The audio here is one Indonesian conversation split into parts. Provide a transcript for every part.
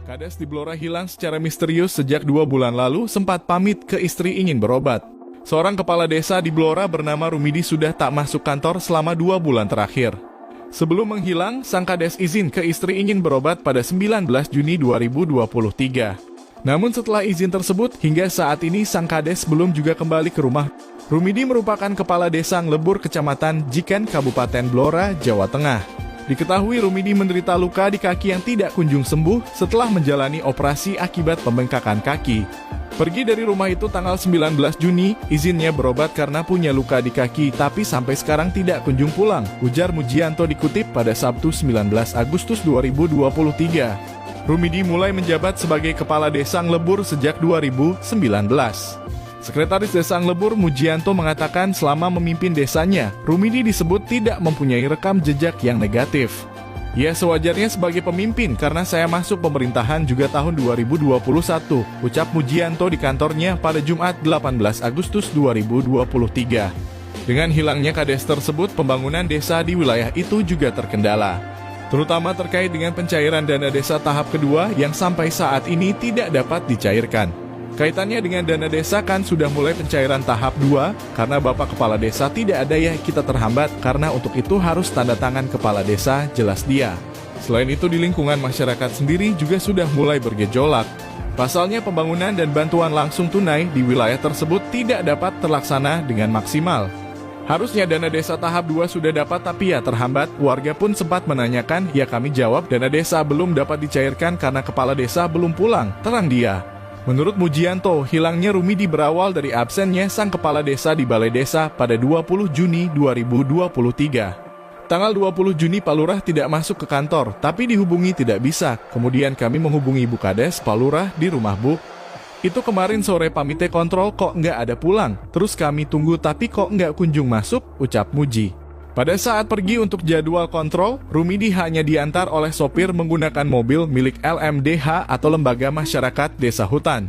Kades di Blora hilang secara misterius sejak 2 bulan lalu, sempat pamit ke istri ingin berobat. Seorang kepala desa di Blora bernama Rumidi sudah tak masuk kantor selama 2 bulan terakhir. Sebelum menghilang, sang kades izin ke istri ingin berobat pada 19 Juni 2023. Namun setelah izin tersebut, hingga saat ini sang kades belum juga kembali ke rumah. Rumidi merupakan kepala desa Nglebur, Kecamatan Jiken, Kabupaten Blora, Jawa Tengah. Diketahui Rumidi menderita luka di kaki yang tidak kunjung sembuh setelah menjalani operasi akibat pembengkakan kaki. Pergi dari rumah itu tanggal 19 Juni, izinnya berobat karena punya luka di kaki, tapi sampai sekarang tidak kunjung pulang, ujar Mujianto dikutip pada Sabtu 19 Agustus 2023. Rumidi mulai menjabat sebagai kepala desa Nglebur sejak 2019. Sekretaris Desa Nglebur Mujianto mengatakan selama memimpin desanya, Rumidi disebut tidak mempunyai rekam jejak yang negatif. Ya sewajarnya sebagai pemimpin karena saya masuk pemerintahan juga tahun 2021, ucap Mujianto di kantornya pada Jumat 18 Agustus 2023. Dengan hilangnya kades tersebut, pembangunan desa di wilayah itu juga terkendala, terutama terkait dengan pencairan dana desa tahap kedua yang sampai saat ini tidak dapat dicairkan. Kaitannya dengan dana desa kan sudah mulai pencairan tahap 2, karena Bapak Kepala Desa tidak ada ya kita terhambat, karena untuk itu harus tanda tangan Kepala Desa, jelas dia. Selain itu di lingkungan masyarakat sendiri juga sudah mulai bergejolak. Pasalnya pembangunan dan bantuan langsung tunai di wilayah tersebut tidak dapat terlaksana dengan maksimal. Harusnya dana desa tahap 2 sudah dapat tapi ya terhambat, warga pun sempat menanyakan, ya kami jawab dana desa belum dapat dicairkan karena Kepala Desa belum pulang, terang dia. Menurut Mujianto, hilangnya Rumidi berawal dari absennya sang kepala desa di Balai Desa pada 20 Juni 2023. Tanggal 20 Juni Pak Lurah tidak masuk ke kantor, tapi dihubungi tidak bisa. Kemudian kami menghubungi Bu Kades, Pak Lurah di rumah Bu. Itu kemarin sore pamite kontrol kok nggak ada pulang. Terus kami tunggu tapi kok nggak kunjung masuk, ucap Muji. Pada saat pergi untuk jadwal kontrol, Rumidi hanya diantar oleh sopir menggunakan mobil milik LMDH atau Lembaga Masyarakat Desa Hutan.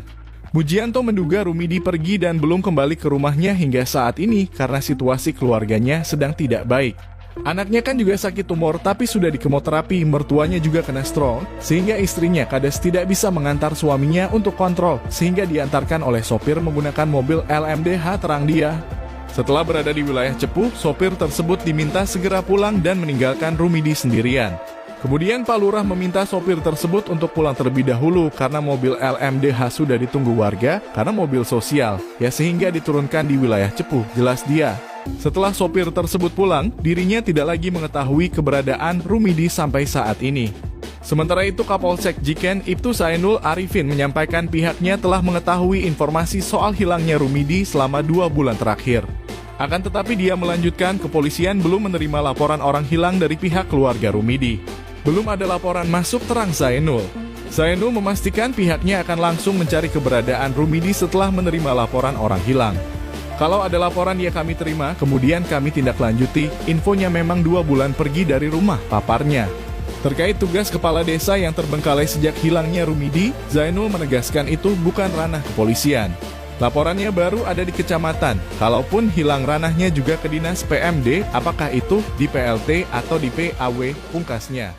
Mujianto menduga Rumidi pergi dan belum kembali ke rumahnya hingga saat ini karena situasi keluarganya sedang tidak baik. Anaknya kan juga sakit tumor tapi sudah di kemoterapi, mertuanya juga kena stroke, sehingga istrinya kades tidak bisa mengantar suaminya untuk kontrol, sehingga diantarkan oleh sopir menggunakan mobil LMDH, terang dia. Setelah berada di wilayah Cepu, sopir tersebut diminta segera pulang dan meninggalkan Rumidi sendirian. Kemudian Pak Lurah meminta sopir tersebut untuk pulang terlebih dahulu karena mobil LMDH sudah ditunggu warga karena mobil sosial, ya sehingga diturunkan di wilayah Cepu, jelas dia. Setelah sopir tersebut pulang, dirinya tidak lagi mengetahui keberadaan Rumidi sampai saat ini. Sementara itu Kapolsek Jiken Ibtu Zainul Arifin menyampaikan pihaknya telah mengetahui informasi soal hilangnya Rumidi selama 2 bulan terakhir. Akan tetapi dia melanjutkan kepolisian belum menerima laporan orang hilang dari pihak keluarga Rumidi. Belum ada laporan masuk, terang Zainul. Zainul memastikan pihaknya akan langsung mencari keberadaan Rumidi setelah menerima laporan orang hilang. Kalau ada laporan ya kami terima, kemudian kami tindak lanjuti. Infonya memang 2 bulan pergi dari rumah, paparnya. Terkait tugas kepala desa yang terbengkalai sejak hilangnya Rumidi, Zainul menegaskan itu bukan ranah kepolisian. Laporannya baru ada di kecamatan, kalaupun hilang ranahnya juga ke dinas PMD, apakah itu di PLT atau di PAW, pungkasnya.